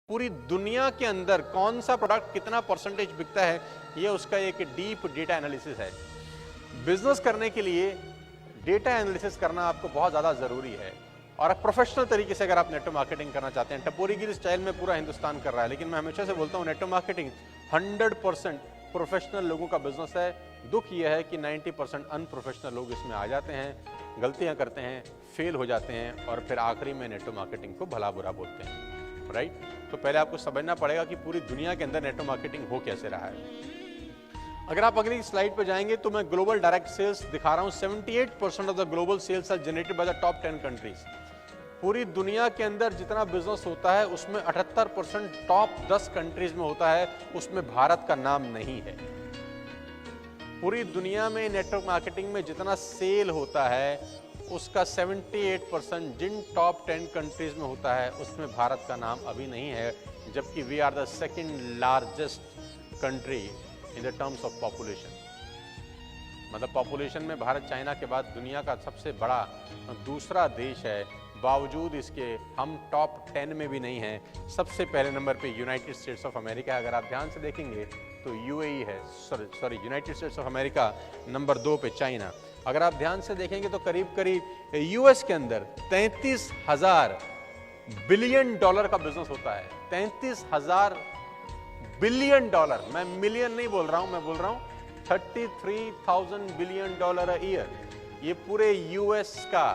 पूरी दुनिया के अंदर कौन सा प्रोडक्ट कितना परसेंटेज बिकता है, ये उसका एक डीप डेटा एनालिसिस है। बिजनेस करने के लिए डेटा एनालिसिस करना आपको बहुत ज़्यादा ज़रूरी है। और प्रोफेशनल तरीके से अगर आप नेटवर्क मार्केटिंग करना चाहते हैं, टपोरीगिरी स्टाइल में पूरा हिंदुस्तान कर रहा है, लेकिन मैं हमेशा से बोलता हूँ नेटवर्क मार्केटिंग 100% प्रोफेशनल लोगों का बिजनेस है। दुख यह है कि 90% अनप्रोफेशनल लोग इसमें आ जाते हैं, गलतियां करते हैं, फेल हो जाते हैं और फिर आखिरी में नेटवर्क मार्केटिंग को भला बुरा बोलते हैं। राइट? तो पहले आपको समझना पड़ेगा कि पूरी दुनिया के अंदर नेटवर्क मार्केटिंग हो कैसे रहा है। अगर आप अगली स्लाइड पर जाएंगे तो मैं ग्लोबल डायरेक्ट सेल्स दिखा रहा हूं। 78% of the global sales are generated by the top 10 countries. पूरी दुनिया के अंदर जितना बिजनेस होता है उसमें 78% टॉप 10 कंट्रीज में होता है, उसमें भारत का नाम नहीं है। पूरी दुनिया में नेटवर्क मार्केटिंग में जितना सेल होता है उसका 78% जिन टॉप 10 कंट्रीज में होता है उसमें भारत का नाम अभी नहीं है, जबकि we are the second largest country in the terms of population. मतलब पॉपुलेशन में भारत चाइना के बाद दुनिया का सबसे बड़ा दूसरा देश है, बावजूद इसके हम टॉप 10 में भी नहीं हैं। सबसे पहले नंबर पे यूनाइटेड स्टेट्स ऑफ अमेरिका। अगर आप ध्यान से देखेंगे तो यूएई है, sorry United states of America, number 2 पे चाइना। अगर आप ध्यान से देखेंगे तो करीब करीब यूएस के अंदर 33,000 बिलियन डॉलर का बिजनेस होता है। 33,000 बिलियन डॉलर, मैं मिलियन नहीं बोल रहा हूं, मैं बोल रहा हूं 33,000 बिलियन डॉलर अ ईयर। ये पूरे यूएस का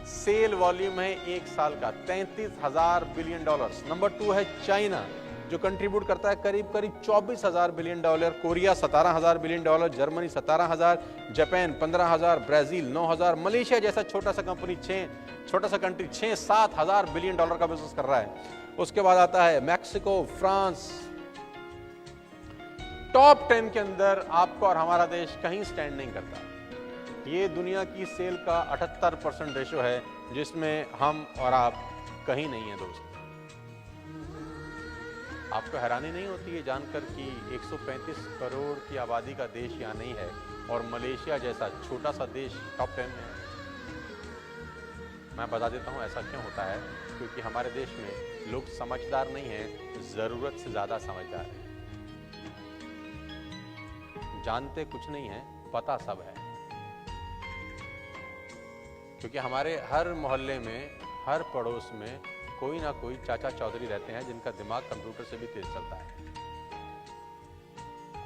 सेल वॉल्यूम है एक साल का, 33,000 बिलियन डॉलर्स। नंबर 2 है चाइना, जो कंट्रीब्यूट करता है करीब करीब 24,000 billion dollar. Korea 17,000 billion dollar, Germany 17,000, Japan 15,000, Brazil 9,000, Malaysia जैसा छोटा सा कंट्री 6-7,000 बिलियन डॉलर का बिजनेस कर रहा है। उसके बाद आता है मैक्सिको, फ्रांस। टॉप 10 के अंदर आपका और हमारा देश कहीं स्टैंड नहीं करता। ये दुनिया की सेल का 78% रेशो है, जिसमें हम और आप कहीं नहीं है दोस्त। आपको हैरानी नहीं होती है जानकर कि 135 करोड़ की आबादी का देश यहाँ नहीं है और मलेशिया जैसा छोटा सा देश टॉप 10 में है? मैं बता देता हूँ ऐसा क्यों होता है, क्योंकि हमारे देश में लोग समझदार नहीं हैं, जरूरत से ज्यादा समझदार हैं। जानते कुछ नहीं है, पता सब है। क्योंकि हमारे हर मोहल्ले में, हर पड़ोस में कोई ना कोई चाचा चौधरी रहते हैं जिनका दिमाग कंप्यूटर से भी तेज चलता है।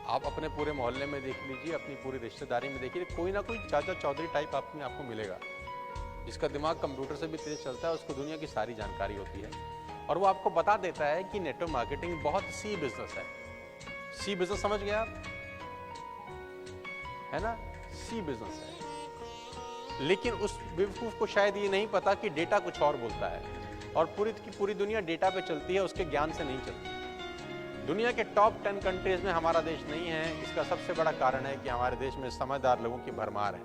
आप अपने पूरे मोहल्ले में देख लीजिए, अपनी पूरी रिश्तेदारी में देखिए, कोई ना कोई चाचा चौधरी टाइप आपको मिलेगा जिसका दिमाग कंप्यूटर से भी तेज चलता है। उसको दुनिया की सारी जानकारी होती है और वो आपको बता देता है कि नेटवर्क मार्केटिंग बहुत सी बिजनेस है। सी बिजनेस समझ गए आप, है ना? सी बिजनेस है। लेकिन उस बेवकूफ को शायद ये नहीं पता कि डेटा कुछ और बोलता है और पूरी की पूरी दुनिया डेटा पे चलती है, उसके ज्ञान से नहीं चलती। दुनिया के टॉप 10 कंट्रीज में हमारा देश नहीं है। इसका सबसे बड़ा कारण है कि हमारे देश में समझदार लोगों की भरमार है।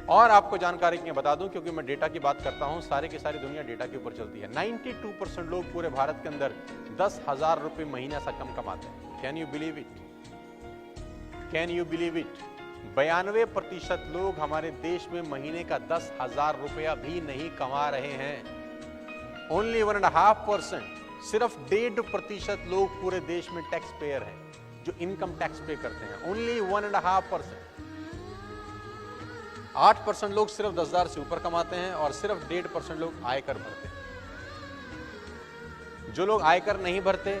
और आपको जानकारी के बता दूं, क्योंकि मैं डेटा की बात करता हूं, सारे की सारी दुनिया डेटा के ऊपर चलती है। 92% लोग पूरे भारत के अंदर 10,000 रुपए महीना से कम कमाते हैं। Can you believe it? Can you believe it? 92% लोग हमारे देश में महीने का 10,000 रुपया भी नहीं कमा रहे हैं। ओनली 1.5%, सिर्फ 1.5% लोग पूरे देश में टैक्स पेयर हैं जो इनकम टैक्स पे करते हैं। ओनली 1.5%। 8% लोग सिर्फ 10,000 से ऊपर कमाते हैं और सिर्फ 1.5% लोग आयकर भरते हैं। जो लोग आयकर नहीं भरते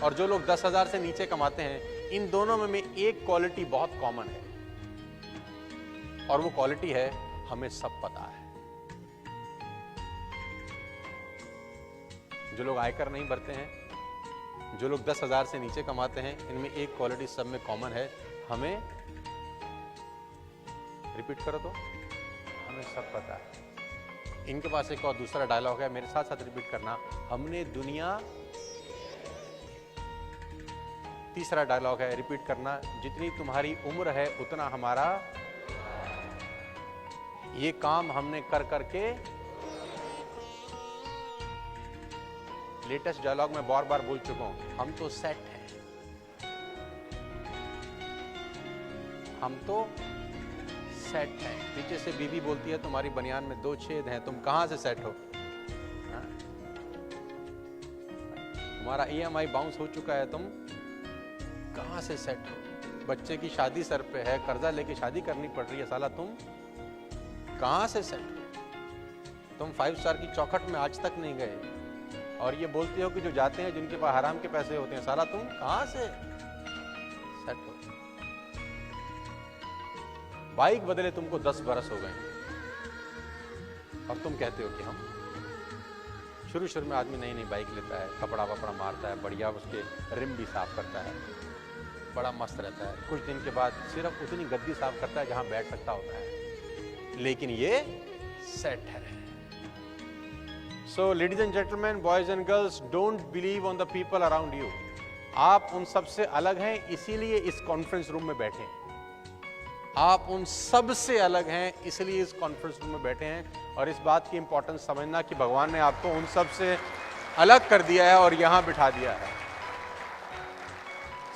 और जो लोग 10,000 से नीचे कमाते हैं, इन दोनों में एक क्वालिटी बहुत कॉमन है और वो क्वालिटी है, हमें सब पता है। जो लोग आयकर नहीं भरते हैं, जो लोग 10,000 से नीचे कमाते हैं, इनमें एक क्वालिटी सब में कॉमन है, हमें, रिपीट करो तो, हमें सब पता है। इनके पास एक और दूसरा डायलॉग है, मेरे साथ साथ रिपीट करना, हमने दुनिया। तीसरा डायलॉग है, रिपीट करना, जितनी तुम्हारी उम्र है उतना हमारा। ये काम हमने कर करके, लेटेस्ट डायलॉग में बार बार बोल चुका हूं, हम तो सेट हैं, हम तो सेट हैं। पीछे से बीवी बोलती है, तुम्हारी बनियान में 2 छेद हैं, तुम कहां से सेट हो? तुम्हारा EMI बाउंस हो चुका है, तुम कहां से सेट हो? बच्चे की शादी सर पे है, कर्जा लेके शादी करनी पड़ रही है, साला तुम कहां से सेट हो? तुम 5 स्टार की चौखट में आज तक नहीं गए और ये बोलते हो कि जो जाते हैं जिनके पास हराम के पैसे होते हैं, साला तुम कहां से सेट हो? बाइक बदले तुमको 10 बरस हो गए और तुम कहते हो कि हम। शुरू में आदमी नई नई बाइक लेता है, कपड़ा वपड़ा मारता है, बढ़िया उसके रिम भी साफ करता है, बड़ा मस्त रहता है। कुछ दिन के बाद सिर्फ उतनी गद्दी साफ करता है जहां बैठ सकता होता है, लेकिन ये सेट है। So ladies and gentleman, boys and girls, don't believe on the people around you. आप उन सब से अलग हैं, इसीलिए इस कॉन्फ्रेंस रूम में बैठे हैं। आप उन सब से अलग हैं, इसलिए इस कॉन्फ्रेंस रूम में बैठे हैं। और इस बात की इंपॉर्टेंस समझना कि भगवान ने आपको उन सब से अलग कर दिया है और यहां बिठा दिया है।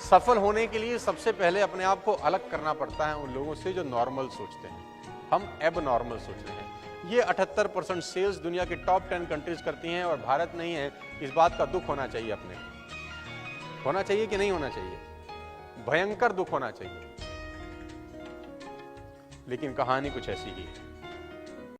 सफल होने के लिए सबसे पहले अपने आप को अलग करना पड़ता है उन लोगों से जो नॉर्मल सोचते हैं। हम एब नॉर्मल सोच रहे हैं। ये 78% सेल्स दुनिया के टॉप 10 कंट्रीज करती हैं और भारत नहीं है। इस बात का दुख होना चाहिए, अपने होना चाहिए कि नहीं होना चाहिए? भयंकर दुख होना चाहिए। लेकिन कहानी कुछ ऐसी ही है।